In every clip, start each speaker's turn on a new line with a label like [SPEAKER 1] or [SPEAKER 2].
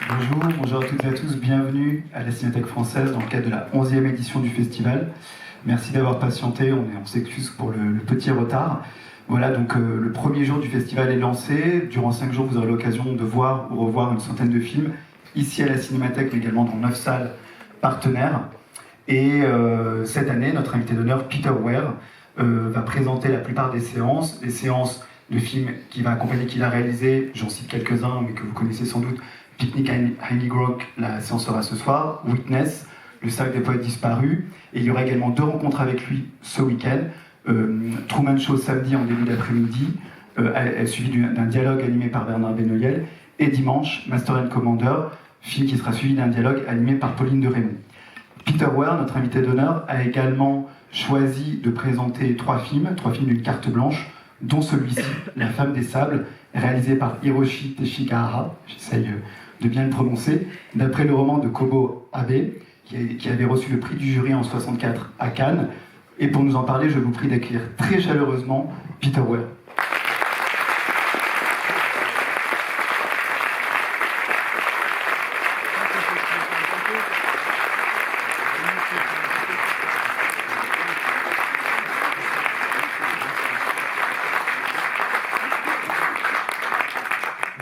[SPEAKER 1] Bonjour à toutes et à tous, bienvenue à la Cinémathèque française dans le cadre de la 11e édition du festival. Merci d'avoir patienté, on s'excuse pour le petit retard. Voilà, donc le premier jour du festival est lancé. Durant 5 jours, vous aurez l'occasion de voir ou revoir une centaine de films, ici à la Cinémathèque, mais également dans 9 salles partenaires. Et cette année, notre invité d'honneur, Peter Weir, va présenter la plupart des séances. Les séances de films qu'il a réalisé, j'en cite quelques-uns, mais que vous connaissez sans doute. Picnic à Grok, la séance sera ce soir. Witness, le cercle des poètes disparus. Et il y aura également 2 rencontres avec lui ce week-end. Truman Show samedi en début d'après-midi, suivi d'un dialogue animé par Bernard Benoyel. Et dimanche, Master and Commander, film qui sera suivi d'un dialogue animé par Pauline de Raymond. Peter Weir, notre invité d'honneur, a également choisi de présenter 3 films d'une carte blanche, dont celui-ci, La Femme des sables, réalisé par Hiroshi Teshigahara, j'essaye de bien le prononcer, d'après le roman de Kōbō Abe, qui avait reçu le prix du jury en 1964 à Cannes. Et pour nous en parler, je vous prie d'accueillir très chaleureusement Peter Weir.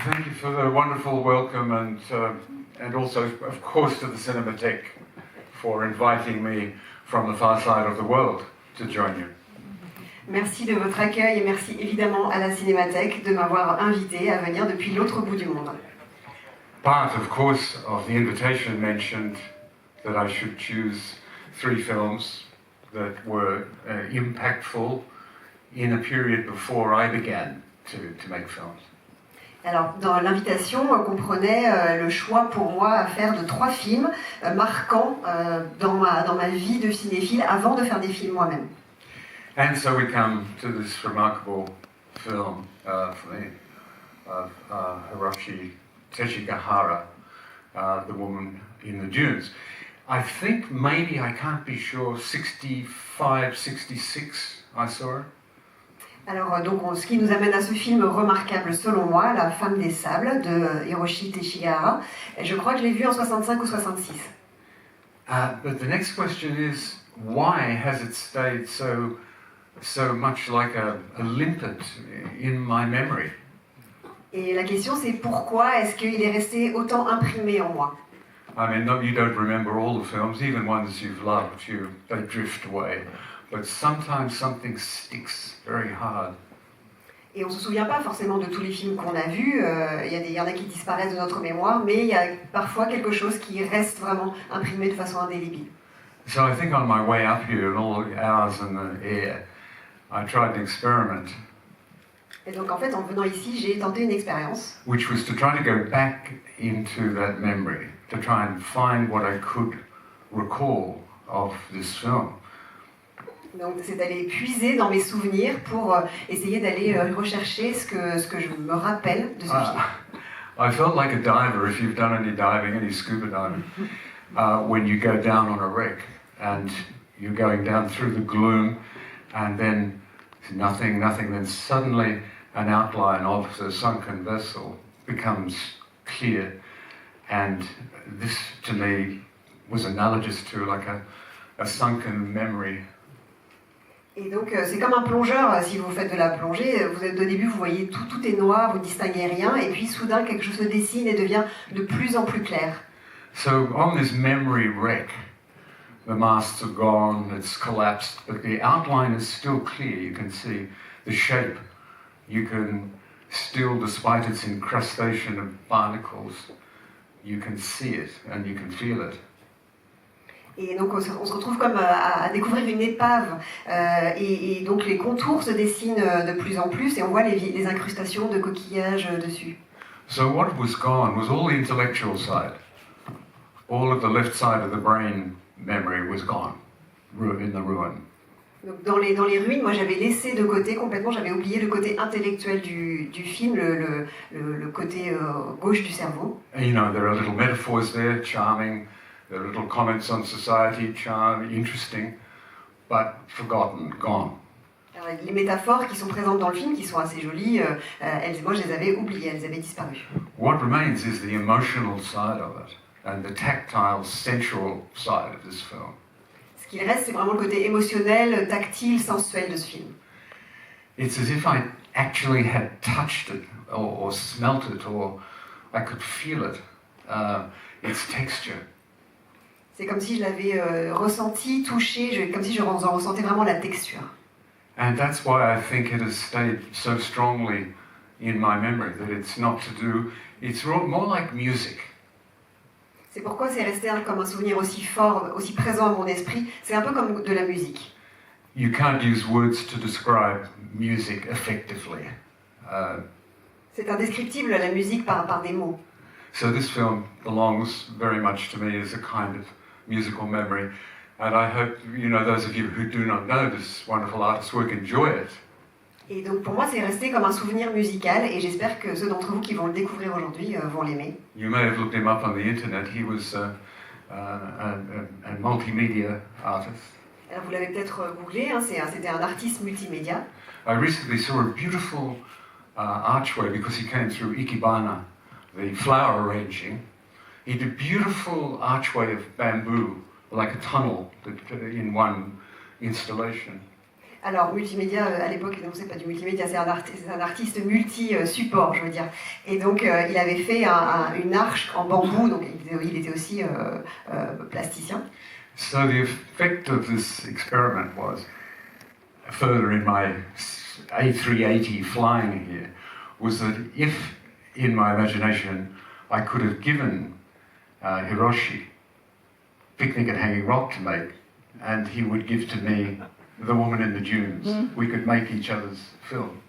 [SPEAKER 2] Thank you for the wonderful welcome and also, of course, to the Cinémathèque for inviting me from the far side of the world to join you.
[SPEAKER 3] Merci de votre accueil et merci évidemment à la Cinémathèque de m'avoir invité à venir depuis l'autre bout du monde.
[SPEAKER 2] Part, of course, of the invitation mentioned that I should choose 3 films that were impactful in a period before I began to make films.
[SPEAKER 3] Alors, dans l'invitation, comprenait le choix pour moi à faire de 3 films marquants dans ma vie de cinéphile avant de faire des films moi-même.
[SPEAKER 2] And so we come to this remarkable film for me of Hiroshi Teshigahara, The Woman in the Dunes. I think maybe, I can't be sure, 65, 66 I saw it.
[SPEAKER 3] Alors, donc, ce qui nous amène à ce film remarquable, selon moi, La Femme des sables, de Hiroshi Teshigahara. Et je crois que je l'ai vu en 65 ou 66.
[SPEAKER 2] But the next question is, why has it stayed so much like a limpet in my memory?
[SPEAKER 3] Et la question, c'est pourquoi est-ce qu'il est resté autant imprimé en moi?
[SPEAKER 2] I mean, no, you don't remember all the films, even ones you've loved, they drift away. But sometimes something sticks very hard.
[SPEAKER 3] Et on ne se souvient pas forcément de tous les films qu'on a vus, il y en a qui disparaissent de notre mémoire, mais il y a parfois quelque chose qui reste vraiment imprimé de façon indélébile.
[SPEAKER 2] So I think on my way up here and all the hours in the air, I tried an experiment.
[SPEAKER 3] Et donc en fait, en venant ici, j'ai tenté une expérience.
[SPEAKER 2] Which was to try to go back into that memory, to try and find what I could recall of this film.
[SPEAKER 3] Donc c'est d'aller puiser dans mes souvenirs pour essayer d'aller rechercher ce que je me rappelle de ce film.
[SPEAKER 2] I felt like a diver, if you've done any diving, any scuba diving, when you go down on a wreck and you're going down through the gloom and then nothing, then suddenly an outline of the sunken vessel becomes clear, and this to me was analogous to like a sunken memory.
[SPEAKER 3] Et donc c'est comme un plongeur, si vous faites de la plongée, au début vous voyez tout est noir, vous ne distinguez rien, et puis soudain quelque chose se dessine et devient de plus en plus clair.
[SPEAKER 2] So on this memory wreck, the masts are gone, it's collapsed, but the outline is still clear. You can see the shape. You can still, despite its incrustation of barnacles, you can see it and you can feel it.
[SPEAKER 3] Et donc on se retrouve comme à découvrir une épave, et donc les contours se dessinent de plus en plus et on voit les incrustations de coquillages dessus.
[SPEAKER 2] So what was gone was all the intellectual side. All of the left side of the brain memory was gone, in the ruin.
[SPEAKER 3] Donc dans les ruines, moi j'avais laissé de côté complètement, j'avais oublié le côté intellectuel du film, le côté gauche du cerveau.
[SPEAKER 2] And, you know, there are little metaphors there, charming. There are little comments on society, charm, interesting, but forgotten, gone.
[SPEAKER 3] Les métaphores qui sont présentes dans le film, qui sont assez jolies, moi je les avais oubliées, elles avaient disparu.
[SPEAKER 2] What remains is the emotional side of it and the tactile, sensual side of this film.
[SPEAKER 3] Ce qu'il reste, c'est vraiment le côté émotionnel, tactile, sensuel de ce film.
[SPEAKER 2] It's as if I actually had touched it or smelt it or I could feel it, its texture.
[SPEAKER 3] C'est comme si je l'avais ressenti, touché, comme si je ressentais vraiment la texture.
[SPEAKER 2] And that's why I think it has stayed so strongly in my memory, that it's not to do, it's more like music.
[SPEAKER 3] C'est pourquoi c'est resté comme un souvenir aussi fort, aussi présent à mon esprit. C'est un peu comme de la musique.
[SPEAKER 2] You can't use words to describe music effectively.
[SPEAKER 3] C'est indescriptible la musique par des mots.
[SPEAKER 2] So this film belongs very much to me as a kind of musical memory. And I hope, those of you who do not know this wonderful artist's work enjoy it.
[SPEAKER 3] Et donc pour moi, c'est resté comme un souvenir musical et j'espère que ceux d'entre vous qui vont le découvrir aujourd'hui vont l'aimer.
[SPEAKER 2] You may have looked him up on the internet. He was a multimedia artist.
[SPEAKER 3] Alors vous l'avez peut-être googlé, hein, c'était un artiste multimédia.
[SPEAKER 2] I recently saw a beautiful archway because he came through Ikebana, the flower arranging. He did a beautiful archway of bamboo, like a tunnel in one installation.
[SPEAKER 3] Alors, multimédia, à l'époque, non, c'est pas du multimédia, c'est un artiste multi-support, je veux dire. Et donc, il avait fait une arche en bambou, donc il était aussi plasticien.
[SPEAKER 2] So the effect of this experiment was, further in my A380 flying here, was that if, in my imagination, I could have given Hiroshi Picnic at Hanging Rock to make, and he would give to me The Woman in the Dunes. We could make each other's film.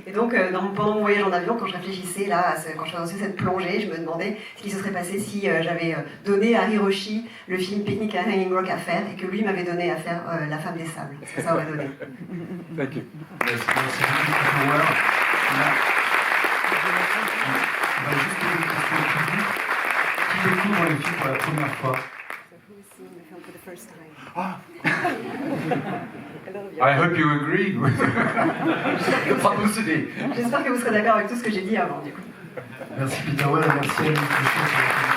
[SPEAKER 3] Et donc, pendant mon voyage en avion, quand je réfléchissais là, quand je faisais cette plongée, je me demandais ce qui se serait passé si j'avais donné à Hiroshi le film Picnic at Hanging Rock à faire et que lui m'avait donné à faire La Femme des sables. Ce que ça aurait donné.
[SPEAKER 2] Thank you.
[SPEAKER 1] Merci beaucoup, Weir. On va juste poser une question au public. Qui découvre le film pour la première fois?
[SPEAKER 2] I hope you agree with the publicity.
[SPEAKER 3] J'espère que vous serez d'accord avec tout ce que j'ai dit avant, du coup.
[SPEAKER 1] Merci Peter Weir, merci Anaïs.